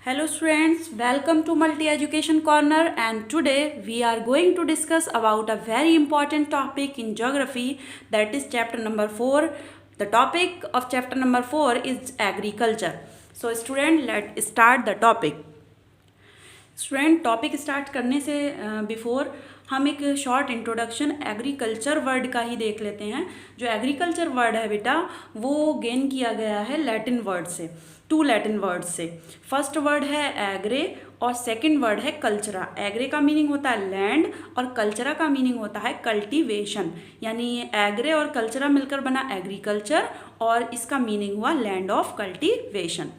Hello students, welcome to Multi Education Corner, and today we are going to discuss about a very important topic in geography, that is chapter number 4. The topic of chapter number 4 is agriculture. So student, let's start the topic. Student topic start करने से before हम एक short introduction agriculture word का ही देख लेते हैं। जो agriculture word है बेटा वो गेन किया गया है लैटिन वर्ड से, 2 लैटिन वर्ड से। फर्स्ट वर्ड है एग्रे और सेकंड वर्ड है कल्चरा। एग्रे का मीनिंग होता है लैंड और कल्चरा का मीनिंग होता है कल्टीवेशन, यानी एग्रे और कल्चरा मिलकर बना एग्रीकल्चर और इसका मीनिंग हुआ लैंड ऑफ कल्टीवेशन।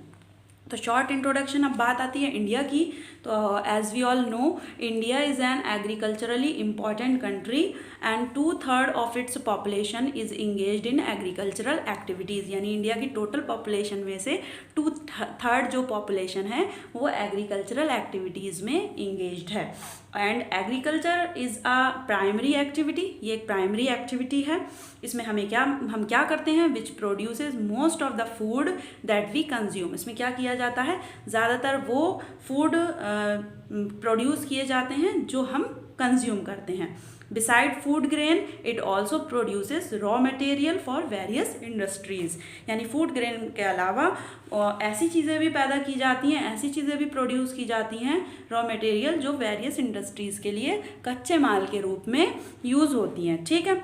तो शॉर्ट इंट्रोडक्शन। अब बात आती है इंडिया की। तो as we all know, India is an agriculturally important country and 2/3 of its population is engaged in agricultural activities, यानी इंडिया की टोटल पॉपुलेशन में से 2/3 जो पॉपुलेशन है वो एग्रीकल्चरल एक्टिविटीज़ में इंगेज्ड है। And agriculture is a primary activity, ये एक प्राइमरी एक्टिविटी है। इसमें हम क्या करते हैं, which produces most of the food that we consume. इसमें क्या किया जाता है, ज़्यादातर वो फूड प्रोड्यूस किए जाते हैं जो हम कंज्यूम करते हैं। Beside food grain it also produces raw material for various industries, यानी फूड ग्रेन के अलावा ऐसी चीज़ें भी पैदा की जाती हैं, ऐसी चीज़ें भी प्रोड्यूस की जाती हैं रॉ मटेरियल जो वेरियस इंडस्ट्रीज़ के लिए कच्चे माल के रूप में यूज़ होती हैं। ठीक है।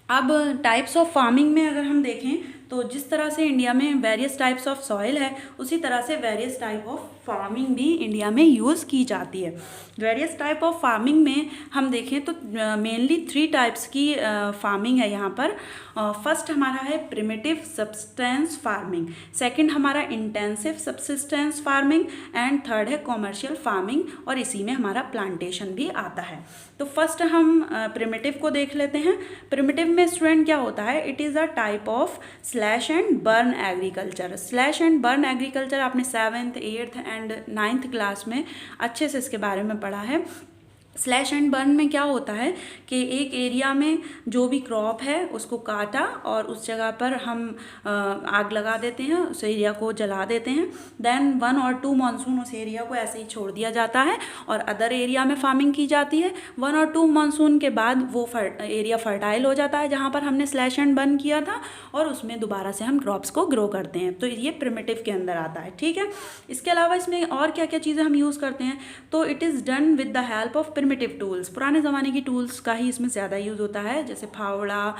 अब टाइप्स ऑफ फार्मिंग में अगर हम देखें तो जिस तरह से इंडिया में वेरियस टाइप्स ऑफ सॉइल है उसी तरह से वेरियस टाइप ऑफ फार्मिंग भी इंडिया में यूज़ की जाती है। वेरियस टाइप ऑफ फार्मिंग में हम देखें तो मेनली 3 टाइप्स की फार्मिंग है यहाँ पर। फर्स्ट हमारा है प्रिमिटिव सब्सटेंस फार्मिंग, सेकंड हमारा intensive subsistence farming and third है कॉमर्शियल फार्मिंग, और इसी में हमारा प्लांटेशन भी आता है। तो फर्स्ट हम प्रिमिटिव को देख लेते हैं। प्रिमिटिव में स्टूडेंट क्या होता है, it is a type of slash and burn agriculture. Slash and burn agriculture आपने 7th 8th and 9th class में अच्छे से इसके बारे में पढ़ा है। स्लैश एंड बर्न में क्या होता है कि एक एरिया में जो भी क्रॉप है उसको काटा और उस जगह पर हम आग लगा देते हैं, उस एरिया को जला देते हैं। देन 1 or 2 मानसून उस एरिया को ऐसे ही छोड़ दिया जाता है और अदर एरिया में फार्मिंग की जाती है। 1 or 2 मानसून के बाद वो एरिया फर्टाइल हो जाता है जहाँ पर हमने स्लैश एंड बर्न किया था, और उसमें दोबारा से हम क्रॉप्स को ग्रो करते हैं। तो ये प्रिमिटिव के अंदर आता है। ठीक है। इसके अलावा इसमें और क्या क्या चीज़ें हम यूज़ करते हैं, तो it is done with the help of primitive tools. पुराने ज़माने की टूल्स का ही इसमें ज़्यादा यूज़ होता है, जैसे फावड़ा,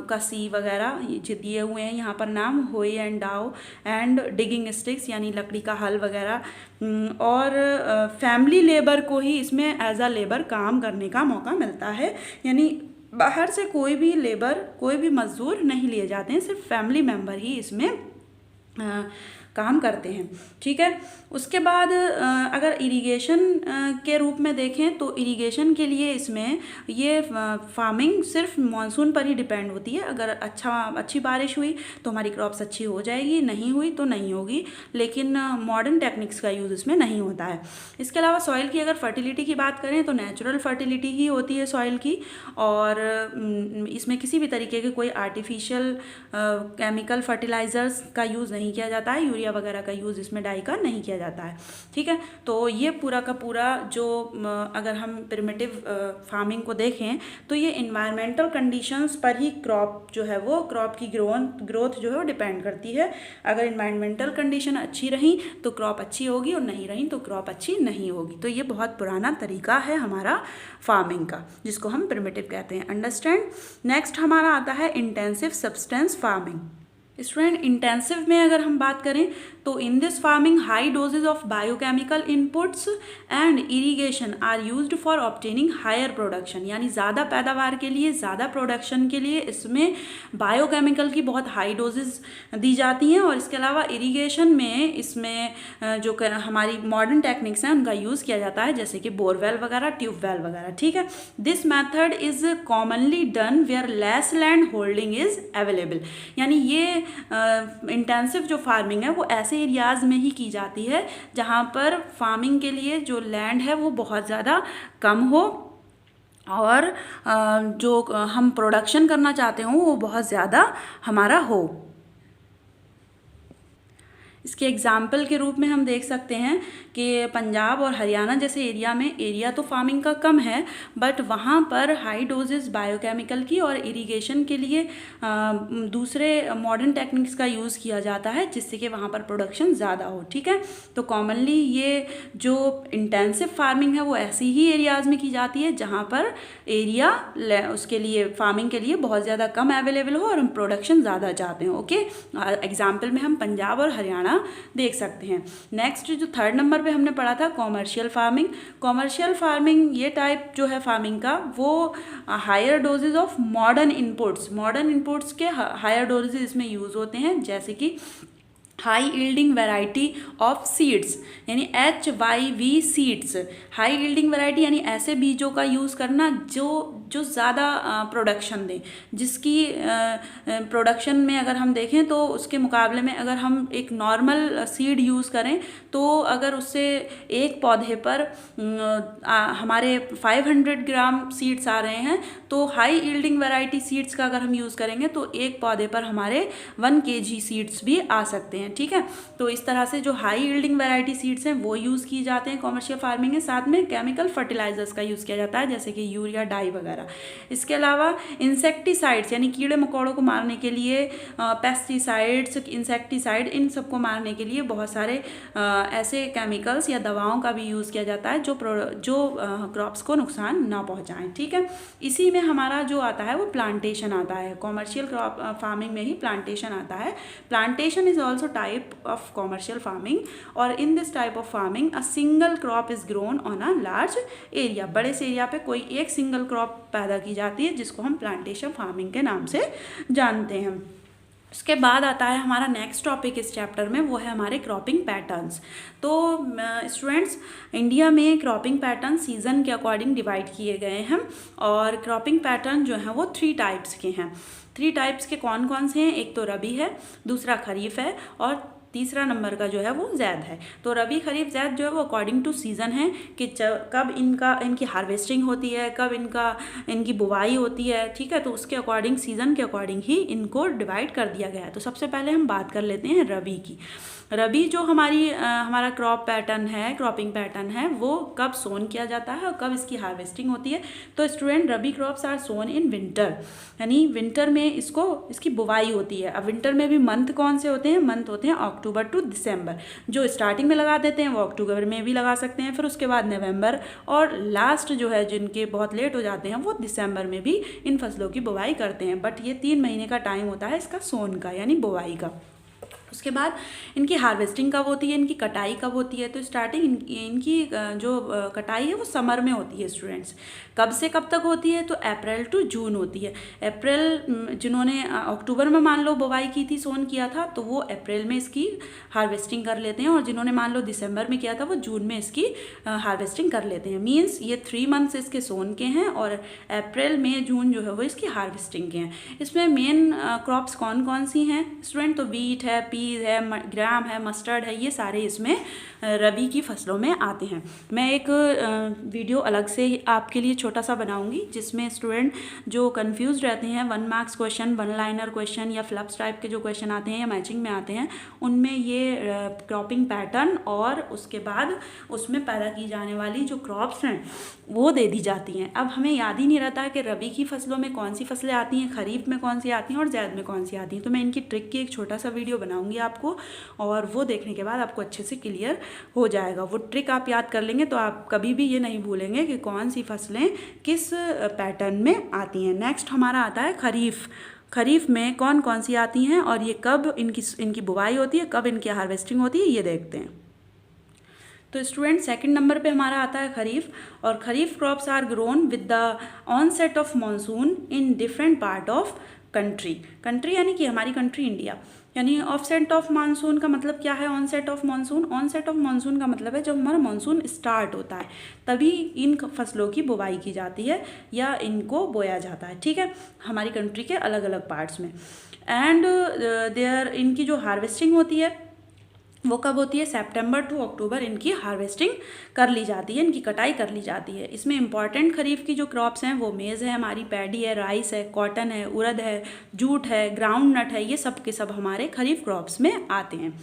कसी वगैरह ये दिए हुए हैं यहाँ पर नाम, होई एंड डाउ एंड डिगिंग स्टिक्स यानी लकड़ी का हल वगैरह, और फैमिली लेबर को ही इसमें एज अ लेबर काम करने का मौका मिलता है, यानी बाहर से कोई भी लेबर, कोई भी मजदूर नहीं लिए जाते हैं, सिर्फ फैमिली मेम्बर ही इसमें काम करते हैं। ठीक है। उसके बाद अगर इरिगेशन के रूप में देखें तो इरिगेशन के लिए इसमें ये फार्मिंग सिर्फ मानसून पर ही डिपेंड होती है। अगर अच्छी बारिश हुई तो हमारी क्रॉप्स अच्छी हो जाएगी, नहीं हुई तो नहीं होगी, लेकिन मॉडर्न टेक्निक्स का यूज़ इसमें नहीं होता है। इसके अलावा सॉइल की अगर फर्टिलिटी की बात करें तो नेचुरल फर्टिलिटी ही होती है सॉइल की, और इसमें किसी भी तरीके के कोई आर्टिफिशियल केमिकल फर्टिलाइज़र्स का यूज़ नहीं किया जाता है, यूरिया वगैरह का यूज़ इसमें डाई का नहीं किया जाता है। ठीक है। तो ये पूरा का पूरा जो अगर हम प्रिमिटिव फार्मिंग को देखें तो ये इन्वायरमेंटल कंडीशंस पर ही क्रॉप जो है वो क्रॉप की ग्रोथ जो है वो डिपेंड करती है। अगर इन्वायरमेंटल कंडीशन अच्छी रही तो क्रॉप अच्छी होगी और नहीं रही तो क्रॉप अच्छी नहीं होगी। तो ये बहुत पुराना तरीका है हमारा फार्मिंग का, जिसको हम प्रिमिटिव कहते हैं। अंडरस्टैंड। नेक्स्ट हमारा आता है intensive subsistence farming. Student, intensive में अगर हम बात करें तो in this farming high doses of biochemical inputs and irrigation are used for obtaining higher production, यानी ज़्यादा पैदावार के लिए, ज़्यादा प्रोडक्शन के लिए इसमें बायोकेमिकल की बहुत हाई डोजेज दी जाती हैं, और इसके अलावा इरिगेशन में इसमें जो हमारी मॉडर्न टेक्निक्स हैं उनका यूज़ किया जाता है, जैसे कि बोरवेल वगैरह, ट्यूबवेल वगैरह। ठीक है। This method is commonly done where less land holding is available, यानी ये इंटेंसिव जो फार्मिंग है वो ऐसे एरियाज में ही की जाती है जहाँ पर फार्मिंग के लिए जो लैंड है वो बहुत ज़्यादा कम हो और जो हम प्रोडक्शन करना चाहते हो वो बहुत ज़्यादा हमारा हो। इसके एग्जाम्पल के रूप में हम देख सकते हैं कि पंजाब और हरियाणा जैसे एरिया में एरिया तो फार्मिंग का कम है, बट वहाँ पर हाई डोजेस बायोकेमिकल की और इरिगेशन के लिए दूसरे मॉडर्न टेक्निक्स का यूज़ किया जाता है, जिससे कि वहाँ पर प्रोडक्शन ज़्यादा हो। ठीक है, तो कॉमनली ये जो इंटेंसिव फार्मिंग है वो ऐसी ही एरियाज़ में की जाती है जहाँ पर एरिया उसके लिए फार्मिंग के लिए बहुत ज़्यादा कम अवेलेबल हो और हम प्रोडक्शन ज़्यादा चाहते हैं। ओके, एग्जाम्पल में हम पंजाब और हरियाणा देख सकते हैं। नेक्स्ट जो थर्ड नंबर पे हमने पढ़ा था कॉमर्शियल फार्मिंग। कॉमर्शियल फार्मिंग ये टाइप जो है फार्मिंग का वो higher doses of modern inputs के हायर डोजेज इसमें यूज़ होते हैं, जैसे कि high yielding variety of seeds यानी HYV seeds. High yielding variety यानी ऐसे बीजों का यूज़ करना जो ज़्यादा प्रोडक्शन दें, जिसकी प्रोडक्शन में अगर हम देखें तो उसके मुकाबले में अगर हम एक नॉर्मल सीड यूज़ करें तो अगर उससे एक पौधे पर हमारे 500 ग्राम सीड्स आ रहे हैं, तो हाई यील्डिंग वैरायटी सीड्स का अगर हम यूज़ करेंगे तो एक पौधे पर हमारे 1 kg सीड्स भी आ सकते हैं। ठीक है, तो इस तरह से जो हाई यील्डिंग वैरायटी सीड्स हैं वो यूज़ की जाते हैं कॉमर्शियल फार्मिंग में। साथ में केमिकल फर्टिलाइजर्स का यूज़ किया जाता है, जैसे कि यूरिया, डाई वगैरह। इसके अलावा इंसेक्टिसाइड्स यानी कीड़े मकोड़ों को मारने के लिए पेस्टिसाइड्स, इंसेक्टिसाइड, इन सबको मारने के लिए बहुत सारे ऐसे केमिकल्स या दवाओं का भी यूज़ किया जाता है जो क्रॉप्स को नुकसान ना पहुंचाएं। ठीक है, इसी में हमारा जो आता है वो प्लांटेशन आता है। कॉमर्शियल क्रॉप फार्मिंग में ही प्लांटेशन आता है। Plantation is also type of commercial farming, और in this type of farming a single crop is grown on a large area. बड़े से एरिया पे कोई एक सिंगल क्रॉप पैदा की जाती है, जिसको हम प्लांटेशन फार्मिंग के नाम से जानते हैं। उसके बाद आता है हमारा नेक्स्ट टॉपिक इस चैप्टर में, वो है हमारे क्रॉपिंग पैटर्न्स। तो स्टूडेंट्स, इंडिया में क्रॉपिंग पैटर्न सीजन के अकॉर्डिंग डिवाइड किए गए हैं, और क्रॉपिंग पैटर्न जो हैं वो 3 टाइप्स के हैं। 3 टाइप्स के कौन कौन से हैं? एक तो रबी है, दूसरा खरीफ है, और तीसरा नंबर का जो है वो जैद है। तो रबी, खरीफ, जैद जो है वो अकॉर्डिंग टू सीज़न है कि कब इनकी हार्वेस्टिंग होती है, कब इनकी बुवाई होती है। ठीक है, तो उसके अकॉर्डिंग, सीज़न के अकॉर्डिंग ही इनको डिवाइड कर दिया गया है। तो सबसे पहले हम बात कर लेते हैं रबी की। रबी जो हमारा क्रॉपिंग पैटर्न है वो कब सोन किया जाता है और कब इसकी हार्वेस्टिंग होती है। तो student, rabi crops are sown in winter, यानी विंटर में इसकी बुवाई होती है। अब विंटर में भी मंथ कौन से होते हैं? मंथ होते हैं अक्टूबर टू दिसंबर। जो स्टार्टिंग में लगा देते हैं वो अक्टूबर में भी लगा सकते हैं, फिर उसके बाद नवंबर, और लास्ट जो है जिनके बहुत लेट हो जाते हैं वो दिसंबर में भी इन फसलों की बुवाई करते हैं। बट ये 3 महीने का टाइम होता है इसका सोन का, यानी बुवाई का। उसके बाद इनकी हार्वेस्टिंग कब होती है, इनकी कटाई कब होती है? तो स्टार्टिंग इनकी जो कटाई है वो समर में होती है स्टूडेंट्स। कब से कब तक होती है? तो अप्रैल टू जून होती है। अप्रैल, जिन्होंने अक्टूबर में मान लो बुवाई की थी, सोन किया था, तो वो अप्रैल में इसकी हार्वेस्टिंग कर लेते हैं, और जिन्होंने मान लो दिसंबर में किया था वो जून में इसकी हार्वेस्टिंग कर लेते हैं। मीन्स ये 3 मंथ्स इसके सोन के हैं, और अप्रैल, मई, जून जो है वो इसकी हार्वेस्टिंग के हैं। इसमें मेन क्रॉप्स कौन कौन सी हैं स्टूडेंट? तो वीट है, पीज है, ग्राम है, मस्टर्ड है, ये सारे इसमें रबी की फसलों में आते हैं। मैं एक वीडियो अलग से आपके लिए छोटा सा बनाऊंगी, जिसमें स्टूडेंट जो कंफ्यूज रहते हैं, 1 मार्क्स क्वेश्चन, 1 लाइनर क्वेश्चन या फ्लप्स टाइप के जो क्वेश्चन आते हैं या मैचिंग में आते हैं, उनमें ये क्रॉपिंग पैटर्न और उसके बाद उसमें पैदा की जाने वाली जो क्रॉप्स हैं वो दे दी जाती हैं। अब हमें याद ही नहीं रहता है कि रबी की फसलों में कौन सी फसलें आती हैं, खरीफ में कौन सी आती हैं और जैद में कौन सी आती हैं। तो मैं इनकी ट्रिक की एक छोटा सा वीडियो बनाऊंगी आपको, और वो देखने के बाद आपको अच्छे से क्लियर हो जाएगा। वो ट्रिक आप याद कर लेंगे तो आप कभी भी ये नहीं भूलेंगे कि कौन सी फसलें किस पैटर्न में आती हैं। नेक्स्ट हमारा आता है खरीफ। खरीफ में कौन कौन सी आती हैं और ये कब इनकी बुवाई होती है, कब इनकी हार्वेस्टिंग होती है, ये देखते हैं। तो स्टूडेंट, सेकंड नंबर पे हमारा आता है खरीफ, और kharif crops are grown with the onset of monsoon in different part of country यानी कि हमारी कंट्री इंडिया। यानी ऑफसेट ऑफ मानसून का मतलब क्या है? Onset of monsoon. Onset of monsoon का मतलब है जब हमारा मानसून स्टार्ट होता है तभी इन फसलों की बुवाई की जाती है या इनको बोया जाता है। ठीक है, हमारी कंट्री के अलग अलग पार्ट्स में। एंड देयर इनकी जो हार्वेस्टिंग होती है वो कब होती है, सितंबर टू अक्टूबर इनकी हार्वेस्टिंग कर ली जाती है, इनकी कटाई कर ली जाती है। इसमें इंपॉर्टेंट खरीफ की जो क्रॉप्स हैं वो मेज़ है हमारी, पैडी है, राइस है, कॉटन है, उड़द है, जूट है, ग्राउंड नट है, ये सब के सब हमारे खरीफ क्रॉप्स में आते हैं।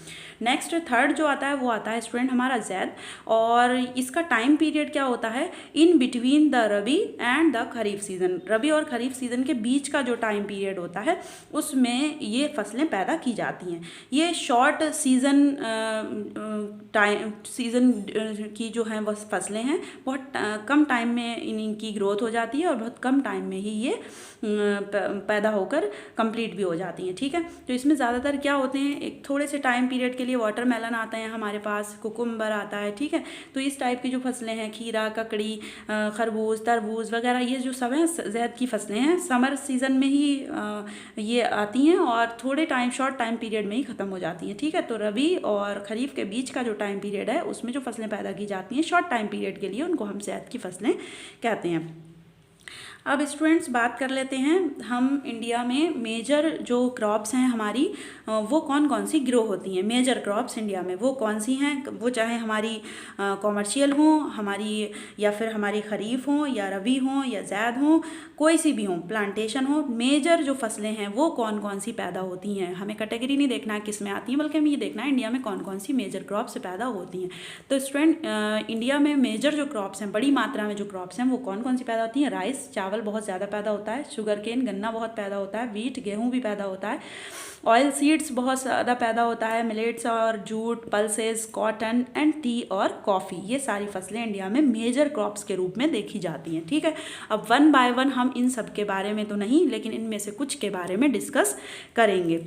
नेक्स्ट थर्ड जो आता है वो आता है स्टूडेंट हमारा ज़ैद, और इसका टाइम पीरियड क्या होता है, in between the rabi and the kharif season. Rabi और खरीफ सीज़न के बीच का जो टाइम पीरियड होता है उसमें ये फसलें पैदा की जाती हैं। ये शॉर्ट सीज़न सीज़न की जो हैं वो फसलें हैं, बहुत कम टाइम में इनकी ग्रोथ हो जाती है और बहुत कम टाइम में ही ये पैदा होकर कंप्लीट भी हो जाती हैं। ठीक है, तो इसमें ज़्यादातर क्या होते हैं, एक थोड़े से टाइम पीरियड के लिए वाटरमेलन आता है हमारे पास, कुकुम्बर आता है। ठीक है, तो इस टाइप की जो फसलें हैं, खीरा, ककड़ी, खरबूज, तरबूज वगैरह, ये जो सब हैं ज़ैद की फसलें हैं, समर सीज़न में ही ये आती हैं और थोड़े टाइम शॉर्ट टाइम पीरियड में ही ख़त्म हो जाती हैं। ठीक है, तो रबी और खरीफ के बीच का जो टाइम पीरियड है उसमें जो फसलें पैदा की जाती हैं शॉर्ट टाइम पीरियड के लिए, उनको हम ज़ैद की फसलें कहते हैं। अब स्टूडेंट्स बात कर लेते हैं हम इंडिया में मेजर जो क्रॉप्स हैं हमारी, वो कौन कौन सी ग्रो होती हैं। मेजर क्रॉप्स इंडिया में वो कौन सी हैं, वो चाहे हमारी कॉमर्शियल हों, हमारी या फिर हमारी खरीफ हों या रबी हों या ज़ैद हों, कोई सी भी हों, प्लांटेशन हो, मेजर जो फसलें हैं वो कौन कौन सी पैदा होती हैं। हमें कैटेगरी नहीं देखना है किस में आती हैं, बल्कि हमें ये देखना है इंडिया में कौन कौन सी मेजर क्रॉप्स पैदा होती हैं। तो स्टूडेंट इंडिया में मेजर जो क्रॉप्स हैं, बड़ी मात्रा में जो क्रॉप्स हैं वो कौन कौन सी पैदा होती हैं। राइस, चावल बहुत ज़्यादा पैदा होता है, शुगर केन, गन्ना बहुत पैदा होता है, वीट, गेहूँ भी पैदा होता है, ऑयल सीड्स बहुत ज़्यादा पैदा होता है, मिलेट्स और jute, pulses, cotton and T और कॉफ़ी, ये सारी फसलें इंडिया में मेजर क्रॉप्स के रूप में देखी जाती हैं। ठीक है, अब वन बाय वन हम इन सब के बारे में तो नहीं, लेकिन इनमें से कुछ के बारे में डिस्कस करेंगे।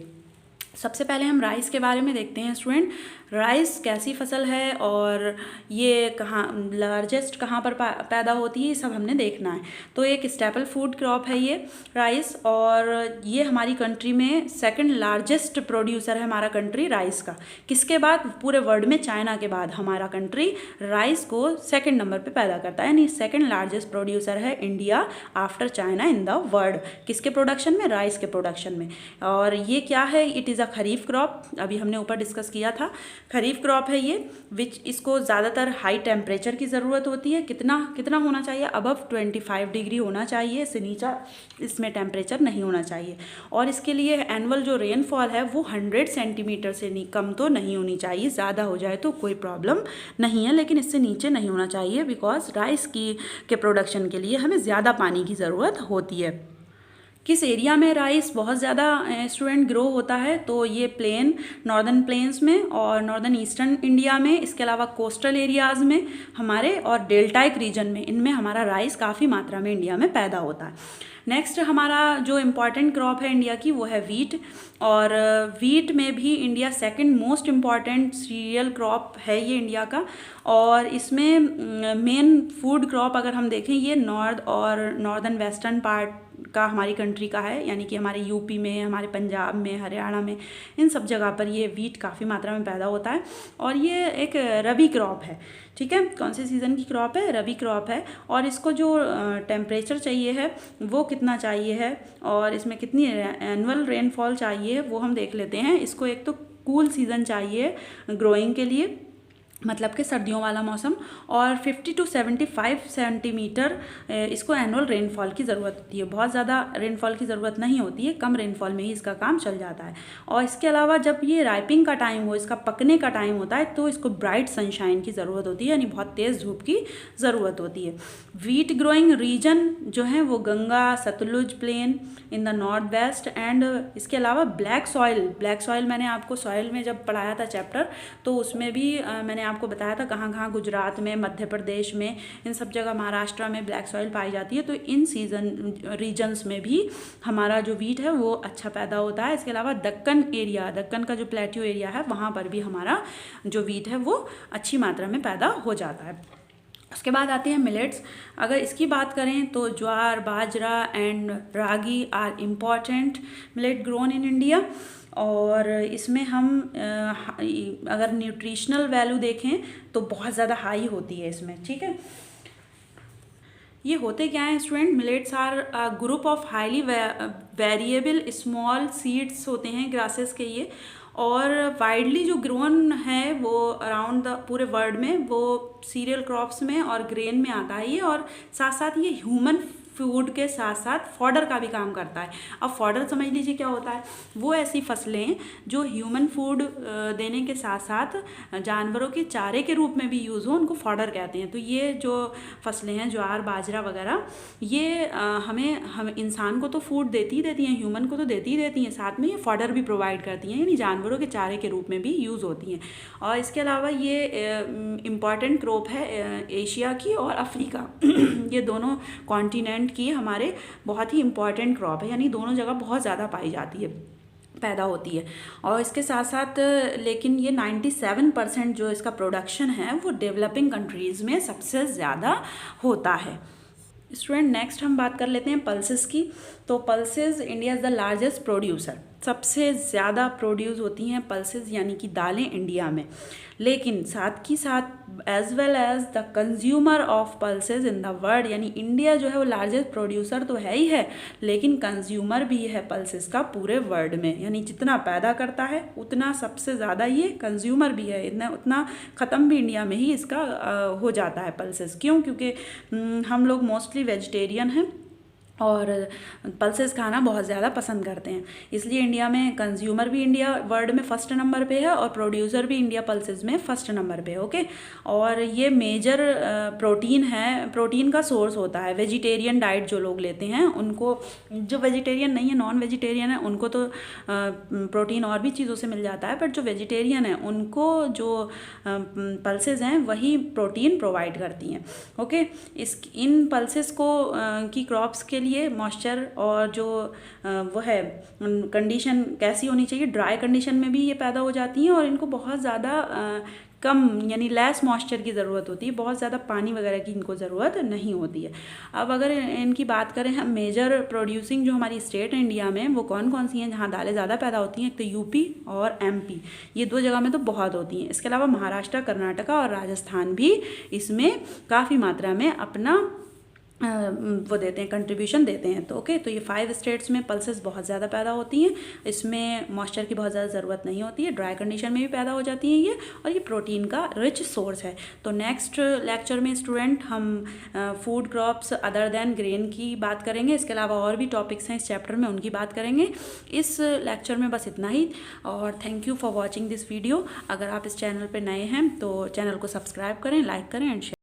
सबसे पहले हम राइस के बारे में देखते हैं स्टूडेंट। राइस कैसी फसल है और ये कहाँ लार्जेस्ट कहाँ पर पैदा होती है, ये सब हमने देखना है। तो एक स्टेपल फूड क्रॉप है ये राइस, और ये हमारी कंट्री में सेकंड लार्जेस्ट प्रोड्यूसर है हमारा कंट्री राइस का। किसके बाद, पूरे वर्ल्ड में चाइना के बाद हमारा कंट्री राइस को सेकंड नंबर पे पैदा करता है, यानी सेकंड लार्जेस्ट प्रोड्यूसर है India after China in the world. किसके प्रोडक्शन में, राइस के प्रोडक्शन में। और ये क्या है, it is a kharif crop, अभी हमने ऊपर डिस्कस किया था, खरीफ क्रॉप है ये, विच इसको ज़्यादातर हाई टेम्परेचर की ज़रूरत होती है। कितना कितना होना चाहिए, अबव 25 डिग्री होना चाहिए, इससे नीचा इसमें टेम्परेचर नहीं होना चाहिए। और इसके लिए एनुअल जो रेनफॉल है वो 100 सेंटीमीटर से कम तो नहीं होनी चाहिए, ज़्यादा हो जाए तो कोई प्रॉब्लम नहीं है, लेकिन इससे नीचे नहीं होना चाहिए, बिकॉज राइस के प्रोडक्शन के लिए हमें ज़्यादा पानी की ज़रूरत होती है। किस एरिया में राइस बहुत ज़्यादा स्टूडेंट ग्रो होता है, तो ये प्लेन नॉर्दर्न प्लेन्स में और नॉर्दर्न ईस्टर्न इंडिया में, इसके अलावा कोस्टल एरियाज़ में हमारे और डेल्टाइक रीजन में, इनमें हमारा राइस काफ़ी मात्रा में इंडिया में पैदा होता है। नेक्स्ट हमारा जो इम्पॉर्टेंट क्रॉप है इंडिया की वो है वीट, और वीट में भी India second most important cereal crop है ये इंडिया का। और इसमें मेन फूड क्रॉप अगर हम देखें, ये नॉर्थ और नॉर्दर्न वेस्टर्न पार्ट का हमारी कंट्री का है, यानी कि हमारे यूपी में, हमारे पंजाब में, हरियाणा में, इन सब जगह पर ये वीट काफ़ी मात्रा में पैदा होता है। और ये एक रबी क्रॉप है। ठीक है, कौन से सीज़न की क्रॉप है, रबी क्रॉप है। और इसको जो टेम्परेचर चाहिए है वो कितना चाहिए है और इसमें कितनी एनुअल रेनफॉल चाहिए वो हम देख लेते हैं। इसको एक तो कूल सीज़न चाहिए ग्रोइंग के लिए, मतलब कि सर्दियों वाला मौसम, और 50 to 75 सेंटीमीटर इसको एनुअल रेनफॉल की ज़रूरत होती है। बहुत ज़्यादा रेनफॉल की ज़रूरत नहीं होती है, कम रेनफॉल में ही इसका काम चल जाता है। और इसके अलावा जब ये राइपिंग का टाइम हो, इसका पकने का टाइम होता है, तो इसको ब्राइट सनशाइन की ज़रूरत होती है, यानी बहुत तेज़ धूप की ज़रूरत होती है। वीट ग्रोइंग रीजन जो है वो Ganga Sutlej plain in the north west, and इसके अलावा ब्लैक सॉइल मैंने आपको सॉइल में जब पढ़ाया था चैप्टर, तो उसमें भी मैंने आपको बताया था कहाँ कहाँ, गुजरात में, मध्य प्रदेश में, इन सब जगह, महाराष्ट्र में ब्लैक सॉइल पाई जाती है। तो इन रीजन्स में भी हमारा जो वीट है वो अच्छा पैदा होता है। इसके अलावा दक्कन का जो प्लेट्यू एरिया है वहाँ पर भी हमारा जो वीट है वो अच्छी मात्रा में पैदा हो जाता है। उसके बाद आते हैं मिलेट्स। अगर इसकी बात करें तो jowar, bajra and ragi are important millet grown in India. और इसमें हम अगर न्यूट्रिशनल वैल्यू देखें तो बहुत ज़्यादा हाई होती है इसमें। ठीक है, ये होते क्या हैं student, millets are group of highly variable small seeds होते हैं ग्रासेस के ये, और वाइडली जो ग्रोन है वो अराउंड द पूरे वर्ल्ड में वो सीरियल क्रॉप्स में और ग्रेन में आता है ये, और साथ साथ ये ह्यूमन फूड के साथ साथ फॉडर का भी काम करता है। अब फॉडर समझ लीजिए क्या होता है, वो ऐसी फसलें जो ह्यूमन फूड देने के साथ साथ जानवरों के चारे के रूप में भी यूज़ हो, उनको फॉडर कहते हैं। तो ये जो फसलें हैं ज्वार बाजरा वगैरह, ये हम इंसान को तो फूड देती ही देती हैं, ह्यूमन को तो देती ही देती हैं, साथ में ये फॉडर भी प्रोवाइड करती हैं, यानी जानवरों के चारे के रूप में भी यूज़ होती हैं। और इसके अलावा ये इम्पॉर्टेंट क्रॉप है एशिया की और अफ्रीका ये दोनों कॉन्टिनेंट की हमारे बहुत ही इम्पॉर्टेंट क्रॉप है, यानी दोनों जगह बहुत ज़्यादा पाई जाती है, पैदा होती है। और इसके साथ साथ लेकिन ये 97% जो इसका प्रोडक्शन है वो डेवलपिंग कंट्रीज़ में सबसे ज़्यादा होता है। स्टूडेंट नेक्स्ट हम बात कर लेते हैं पल्सेस की। तो pulses India is the largest producer, सबसे ज़्यादा प्रोड्यूस होती हैं पल्सेस यानी कि दालें इंडिया में। लेकिन साथ ही साथ as well as the consumer of pulses in the world, यानी इंडिया जो है वो लार्जेस्ट प्रोड्यूसर तो है ही है, लेकिन कंज्यूमर भी है पल्सेस का पूरे वर्ल्ड में, यानी जितना पैदा करता है उतना सबसे ज़्यादा ये कंज्यूमर भी है, इतना उतना ख़त्म भी इंडिया में ही इसका हो जाता है पल्सेस। क्यों? क्योंकि हम लोग मोस्टली वेजिटेरियन हैं और पल्सेस खाना बहुत ज़्यादा पसंद करते हैं, इसलिए इंडिया में कंज्यूमर भी इंडिया वर्ल्ड में फर्स्ट नंबर पे है और प्रोड्यूसर भी इंडिया पल्सेस में फर्स्ट नंबर पे है। ओके, और ये मेजर प्रोटीन है, प्रोटीन का सोर्स होता है। वेजिटेरियन डाइट जो लोग लेते हैं उनको, जो वेजिटेरियन नहीं है नॉन वेजिटेरियन है, उनको तो प्रोटीन और भी चीज़ों से मिल जाता है, बट जो वेजिटेरियन है उनको जो पल्सेस हैं वही प्रोटीन प्रोवाइड करती हैं। ओके, इन पल्सेस को की क्रॉप्स के लिए मॉइस्चर और जो वो है कंडीशन कैसी होनी चाहिए, ड्राई कंडीशन में भी ये पैदा हो जाती हैं और इनको बहुत ज़्यादा कम यानी लेस मॉइस्चर की ज़रूरत होती है, बहुत ज़्यादा पानी वगैरह की इनको ज़रूरत नहीं होती है। अब अगर इनकी बात करें हम, मेजर प्रोड्यूसिंग जो हमारी स्टेट है इंडिया में वो कौन कौन सी हैं जहाँ दालें ज़्यादा पैदा होती हैं, एक तो यूपी और एमपी, ये दो जगह में तो बहुत होती हैं। इसके अलावा महाराष्ट्र, कर्नाटका और राजस्थान भी इसमें काफ़ी मात्रा में अपना वो देते हैं, कंट्रीब्यूशन देते हैं। तो ओके, तो ये 5 स्टेट्स में पल्सेस बहुत ज़्यादा पैदा होती हैं, इसमें मॉइस्चर की बहुत ज़्यादा ज़रूरत नहीं होती है, ड्राई कंडीशन में भी पैदा हो जाती हैं ये, और ये प्रोटीन का रिच सोर्स है। तो नेक्स्ट लेक्चर में स्टूडेंट हम food crops other than grain की बात करेंगे, इसके अलावा और भी टॉपिक्स हैं इस चैप्टर में, उनकी बात करेंगे। इस लेक्चर में बस इतना ही, और thank you for watching this video. अगर आप इस चैनल पर नए हैं तो चैनल को सब्सक्राइब करें, लाइक करें एंड शेयर।